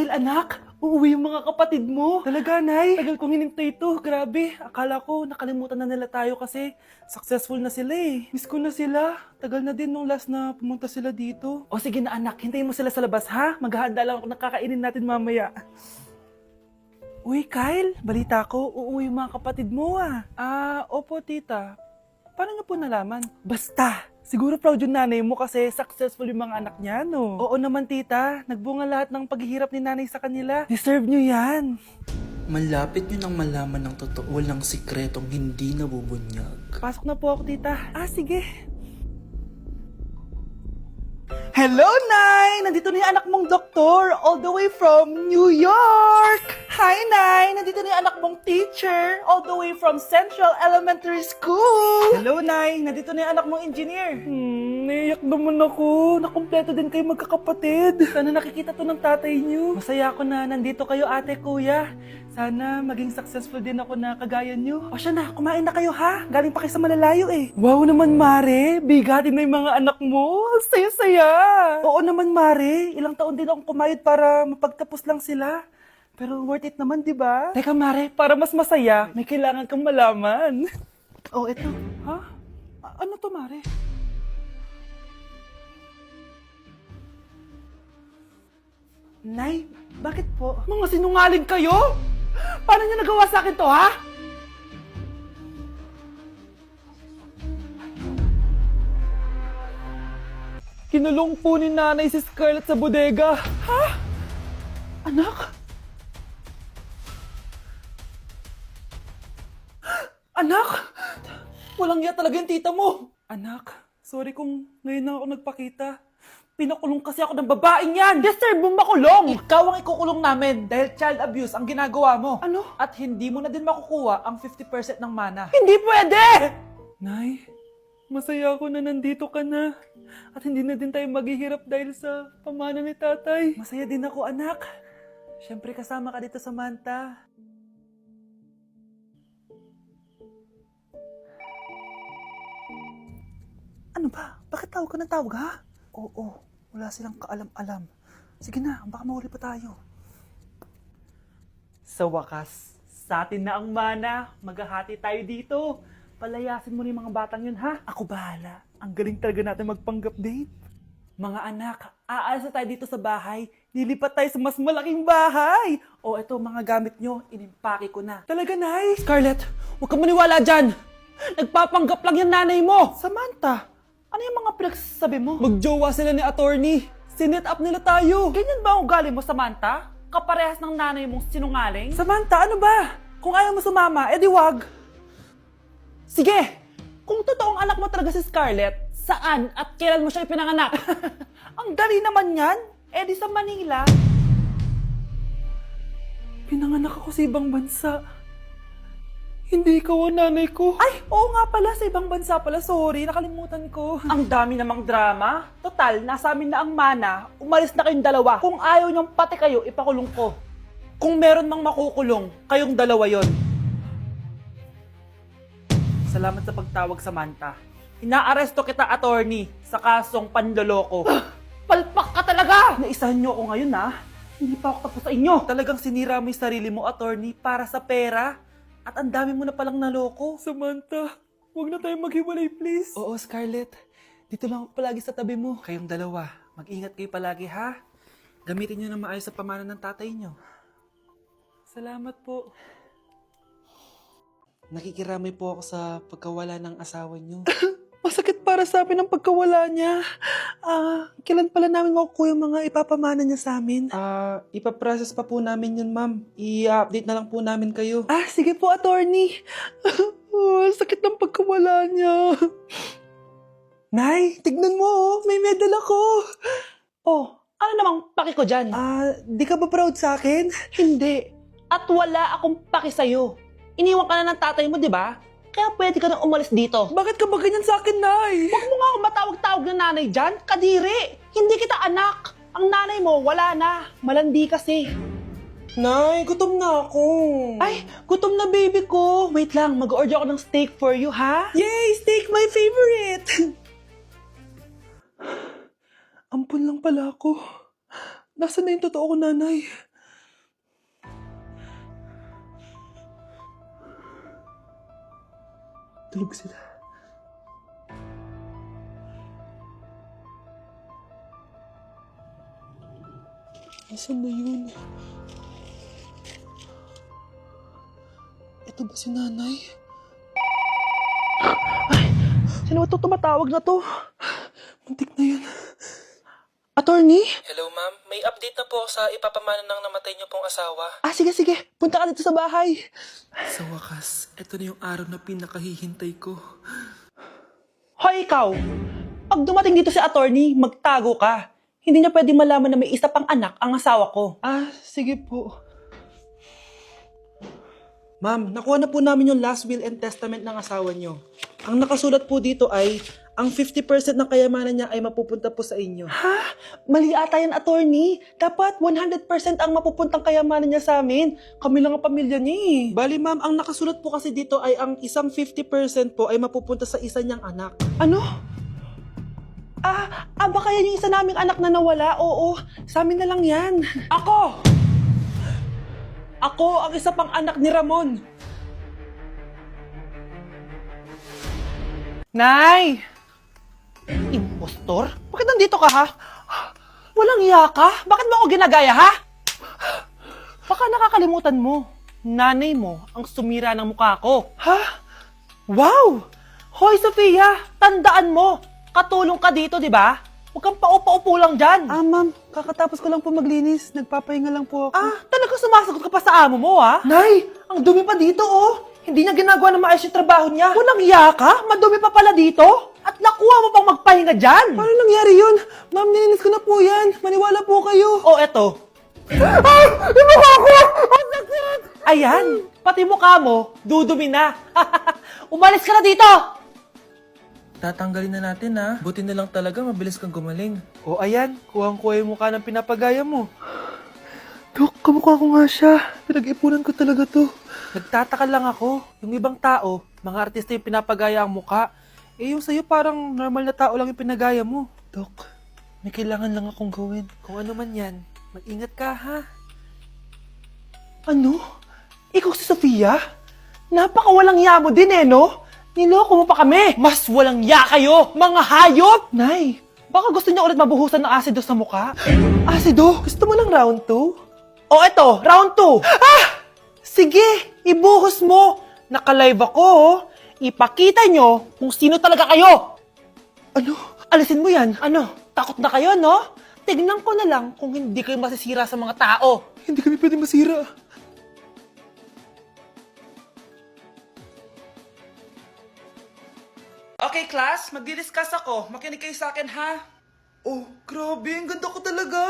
Kyle, anak, uuwi yung mga kapatid mo. Talaga, Nay? Tagal kong hinintay ito. Grabe, akala ko nakalimutan na nila tayo kasi successful na sila eh. Miss ko na sila. Tagal na din nung last na pumunta sila dito. O sige na anak, hintayin mo sila sa labas ha. Maghahanda lang ako ng kakainin natin mamaya. Uy, Kyle, balita ko, uuwi yung mga kapatid mo ah. Opo tita. Paano niyo po nalaman? Basta! Siguro proud yung nanay mo kasi successful yung mga anak niya, no? Oo naman, tita. Nagbunga lahat ng paghihirap ni nanay sa kanila. Deserve nyo yan. Malapit nyo nang malaman ng totoo walang sikretong hindi nabubunyag. Pasok na po ako, tita. Sige. Hello, Nay! Nandito na yung anak mong doktor all the way from New York! Hi, Nay! Nandito na yung anak mong teacher all the way from Central Elementary School! Hello, Nay! Nandito na yung anak mong engineer! Naiyak naman ako. Nakumpleto din kayo magkakapatid. Sana nakikita to ng tatay niyo. Masaya ako na nandito kayo, ate, kuya. Sana maging successful din ako na kagaya niyo. O siya na, kumain na kayo ha. Galing pa kayo sa malalayo eh. Wow naman, Mare. Bigatin na yung mga anak mo. Saya-saya. Oo naman, Mare. Ilang taon din akong kumayod para mapagtapos lang sila. Pero worth it naman, di ba? Teka, Mare, para mas masaya, may kailangan kang malaman. Oh, eto. Ha? Ano to, Mare? Nay, bakit po? Mga sinungaling kayo? Paano niyo nagawa sa akin to, ha? Kinulong po ni nanay si Scarlett sa bodega. Ha? Anak? Anak? Walang iya talaga yung tita mo. Anak, sorry kung ngayon na ako nagpakita. Pinakulong kasi ako ng babaeng yan! Deserve mo makulong! Ikaw ang ikukulong namin dahil child abuse ang ginagawa mo. Ano? At hindi mo na din makukuha ang 50% ng mana. Hindi pwede! Nay, masaya ako na nandito ka na. At hindi na din tayo maghihirap dahil sa pamana ni tatay. Masaya din ako, anak. Siyempre kasama ka dito sa Manta. Ano ba? Bakit tawag ka ng tawag, ha? Oo, wala silang kaalam-alam. Sige na, baka mahuli pa tayo. Sa wakas, sa atin na ang mana. Maghahati tayo dito. Palayasin mo na yung mga batang yun, ha? Ako bahala. Ang galing talaga natin magpanggap date. Mga anak, aalis na tayo dito sa bahay. Lilipat tayo sa mas malaking bahay. O eto, mga gamit nyo, inimpake ko na. Talaga, Nay? Scarlett, huwag kang maniwala dyan. Nagpapanggap lang yung nanay mo. Samantha, ano yung mga pinagsasabi mo? Magjowa sila ni attorney. Sinet up nila tayo. Ganyan ba ang ugali mo, Samantha? Kaparehas ng nanay mong sinungaling? Samantha, ano ba? Kung ayaw mo sumama, edi wag. Sige! Kung totoong anak mo talaga si Scarlett, saan at kailan mo siya ipinanganak? Ang dali naman yan. Edi sa Manila. Pinanganak ako sa ibang bansa. Hindi ikaw ang nanay ko. Ay, oo nga pala, sa ibang bansa pala. Sorry, nakalimutan ko. Ang dami namang drama. Total, nasa amin na ang mana. Umalis na kayong dalawa. Kung ayaw niyong pati kayo, ipakulong ko. Kung meron mang makukulong, kayong dalawa yon. Salamat sa pagtawag, Samantha. Inaaresto kita, attorney, sa kasong panloloko. Palpak ka talaga! Naisahan niyo ako ngayon, ha? Hindi pa ako tapos sa inyo. Talagang sinira mo yung sarili mo, attorney, para sa pera. At ang dami mo na palang naloko. Samantha, huwag na tayong maghiwalay, please. Oo, Scarlett. Dito lang ako palagi sa tabi mo. Kayong dalawa, mag-ingat kayo palagi, ha? Gamitin nyo na maayos sa pamana ng tatay nyo. Salamat po. Nakikiramay po ako sa pagkawala ng asawa nyo. Masakit para sa amin ang pagkawala niya. Kailan pala namin makukuha yung mga ipapamana niya sa amin? Ipaprocess pa po namin yun, ma'am. I-update na lang po namin kayo. Sige po, attorney. Sakit ng pagkawala niya. Nay, tignan mo, oh. May medal ako. Oh, ano namang paki ko dyan? Di ka ba proud sa akin? Hindi. At wala akong paki sa'yo. Iniwan ka na ng tatay mo, di ba? Kaya pwede ka nang umalis dito. Bakit ka ba ganyan sa akin, Nay? Huwag mo nga ako matawag-tawag na nanay dyan. Kadiri! Hindi kita anak. Ang nanay mo, wala na. Malandi kasi. Nay, gutom na ako. Ay, gutom na baby ko. Wait lang, mag-order ako ng steak for you, ha? Yay! Steak, my favorite! Ampun lang pala ako. Nasaan na yung totoo ko, nanay? Tulog sila. Asan na yun? Ito ba si nanay? Ay! Sino ba ito tumatawag na to? Muntik na yun. Attorney? Hello ma'am, may update na po sa ipapamana ng namatay niyo pong asawa. Sige. Punta ka dito sa bahay. Sa wakas, ito na yung araw na pinakahihintay ko. Hoy, ikaw! Pag dumating dito si attorney, magtago ka. Hindi niya pwede malaman na may isa pang anak ang asawa ko. Sige po. Ma'am, nakuha na po namin yung last will and testament ng asawa niyo. Ang nakasulat po dito ay, ang 50% ng kayamanan niya ay mapupunta po sa inyo. Ha? Mali ata yan, attorney. Dapat 100% ang mapupuntang kayamanan niya sa amin. Kami lang ang pamilya niya eh. Bali ma'am, ang nakasulat po kasi dito ay ang isang 50% po ay mapupunta sa isa niyang anak. Ano? Baka yan yung isa naming anak na nawala? Oo, sa amin na lang yan. Ako ang isa pang anak ni Ramon. Nay! Impostor? Bakit nandito ka, ha? Walang iya ka? Bakit mo ako ginagaya, ha? Baka nakakalimutan mo. Nanay mo ang sumira ng mukha ko. Ha? Wow! Hoy, Sofia! Tandaan mo! Katulong ka dito, di ba? Huwag kang paupa-upo lang dyan. Ma'am. Kakatapos ko lang po maglinis. Nagpapahinga lang po ako. Talaga sumasagot ka pa sa amo mo, ha? Nay! Ang dumi pa dito, oh! Hindi niya ginagawa na maayos yung trabaho niya. Walang iya ka? Madumi pa pala dito? At nakuha mo pang magpahinga dyan? Paano nangyari yun? Ma'am, nilinis ko na po yan. Maniwala po kayo. Eto. Yung mukha ko! Ang sakit! Ayan, pati mukha mo, dudumi na. Umalis ka na dito! Tatanggalin na natin ha. Buti na lang talaga mabilis kang gumaling. Ayan, kuhang-kuha yung mukha ng pinapagaya mo. Dok, kamukha ko nga siya. Pinag-ipunan ko talaga to. Nagtataka lang ako. Yung ibang tao, mga artista yung pinapagaya ang mukha. Yung sa'yo parang normal na tao lang yung pinagaya mo. Dok, may kailangan lang akong gawin. Kung ano man yan, mag-ingat ka ha. Ano? Ikaw si Sofia? Napakawalang ya mo din no? Niloko mo pa kami! Mas walang ya kayo, mga hayop! Nay, baka gusto niya ulit mabuhusan ng asido sa mukha. Asido? Gusto mo ng round 2? Eto, round 2! Sige, ibuhos mo! Naka-live ako, Ipakita nyo kung sino talaga kayo! Ano? Alisin mo yan? Ano? Takot na kayo, no? Tignan ko na lang kung hindi kayo masisira sa mga tao. Hindi kami pwede masira. Okay, class. Magdi-discuss ako. Makinig kayo sa akin, ha? Grabe. Ang ganda ko talaga.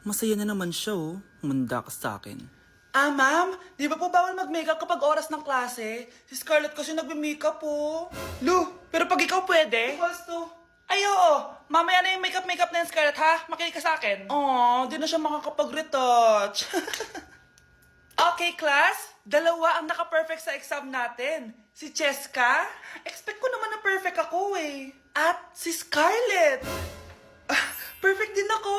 Masaya na naman siya Humanda ka sa akin. Ma'am, di ba po bawal mag-makeup kapag oras ng klase? Si Scarlett kasi nagme-makeup po. Pero pag ikaw pwede? Basto. Ay, oo. Mamaya na yung makeup na yung Scarlett, ha? Makinig ka sa akin. Di na siya makakapag-retouch. Okay, class. 2 ang naka-perfect sa exam natin. Si Cheska. Expect ko naman na perfect ako, At si Scarlett. Perfect din ako.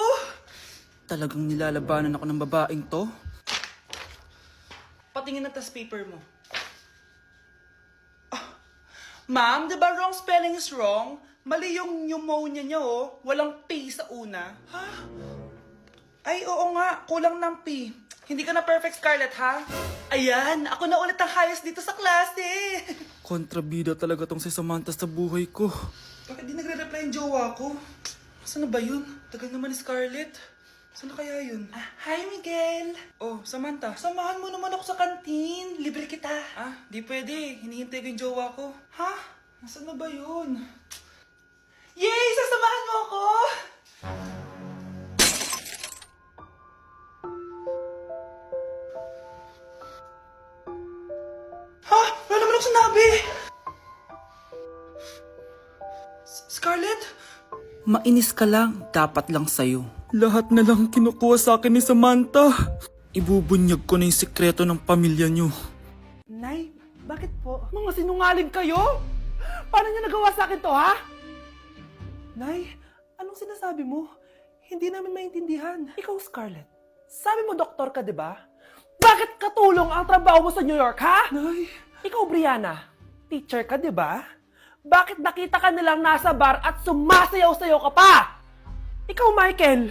Talagang nilalabanan ako ng babaeng to. Patingin na test paper mo. Ma'am, di ba wrong spelling is wrong? Mali yung pneumonia niya, Walang P sa una. Ha? Ay, oo nga. Kulang ng P. Hindi ka na perfect, Scarlett, ha? Ayan, ako na ulit ang highest dito sa klase. Kontrabida talaga tong si Samantha sa buhay ko. Bakit di nagre-reply yung jowa ko? Saan na ba yun? Tagal naman ni Scarlett. Saan na kaya yun? Hi, Miguel! Samantha, samahan mo naman ako sa kantin. Libre kita. Di pwede. Hinihintay ko yung jowa ko. Ha? Nasaan na ba yun? Yay! Sasamahan mo ako! Ha? Wala naman ako sinabi! Scarlett? Mainis ka lang, dapat lang sa'yo. Lahat na lang kinukuha sa akin ni Samantha. Ibubunyag ko na yung sikreto ng pamilya niyo. Nay, bakit po? Mga sinungaling kayo? Paano niya nagawa sa akin to, ha? Nay, anong sinasabi mo? Hindi namin maintindihan. Ikaw, Scarlett, sabi mo doktor ka, di ba? Bakit katulong ang trabaho mo sa New York, ha? Nay. Ikaw, Brianna, Teacher ka, di ba? Bakit nakita ka nilang nasa bar at sumasayaw-sayaw ka pa? Ikaw, Michael,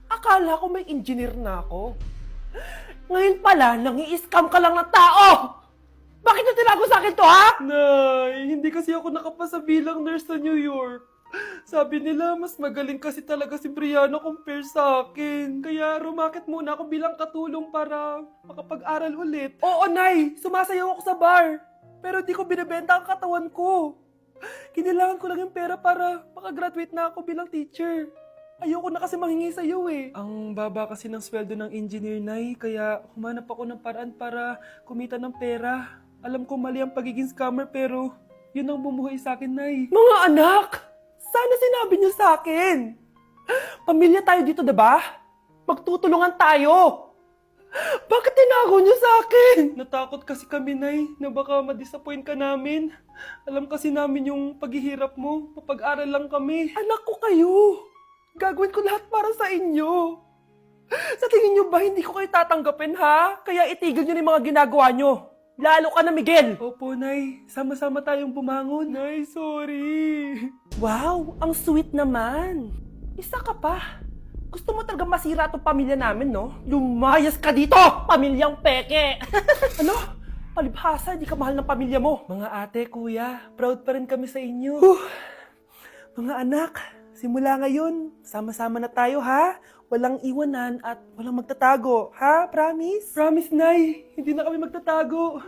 akala ko may engineer na ako. Ngayon pala, nangi-scam ka lang ng tao! Bakit yung tinago sa akin to, ha? Nay, hindi kasi ako nakapasa bilang nurse sa New York. Sabi nila, mas magaling kasi talaga si Brianna compare sa akin. Kaya rumakit muna ako bilang katulong para makapag-aral ulit. Oo, Nay, sumasayaw ako sa bar. Pero di ko binibenta ang katawan ko. Kinilangan ko lang yung pera para makagraduate na ako bilang teacher. Ayoko na kasi manghingi sa iyo eh. Ang baba kasi ng sweldo ng engineer, Nay, kaya humanap ako ng paraan para kumita ng pera. Alam ko mali ang pagiging scammer pero yun ang bumuhay sa akin, Nay. Mga anak! Sana sinabi niyo sa akin. Pamilya tayo dito, diba? Magtutulungan tayo. Bakit tinago niyo sa akin? Natakot kasi kami, Nay, na baka ma-disappoint ka namin. Alam kasi namin yung paghihirap mo. Papag-aral lang kami. Anak ko kayo. Gagawin ko lahat para sa inyo. Sa tingin niyo ba hindi ko kayo tatanggapin, ha? Kaya itigil niyo na yung mga ginagawa niyo. Lalo ka na, Miguel. Opo, Nay. Sama-sama tayong bumangon. Nay, sorry. Wow, ang sweet naman. Isa ka pa. Gusto mo talaga masira itong pamilya namin, no? Lumayas ka dito, pamilyang peke! Ano? Palibhasa, di ka mahal ng pamilya mo. Mga ate, kuya, proud pa rin kami sa inyo. Mga anak, simula ngayon, sama-sama na tayo, ha? Walang iwanan at walang magtatago, ha? Promise? Promise, Nay. Hindi na kami magtatago.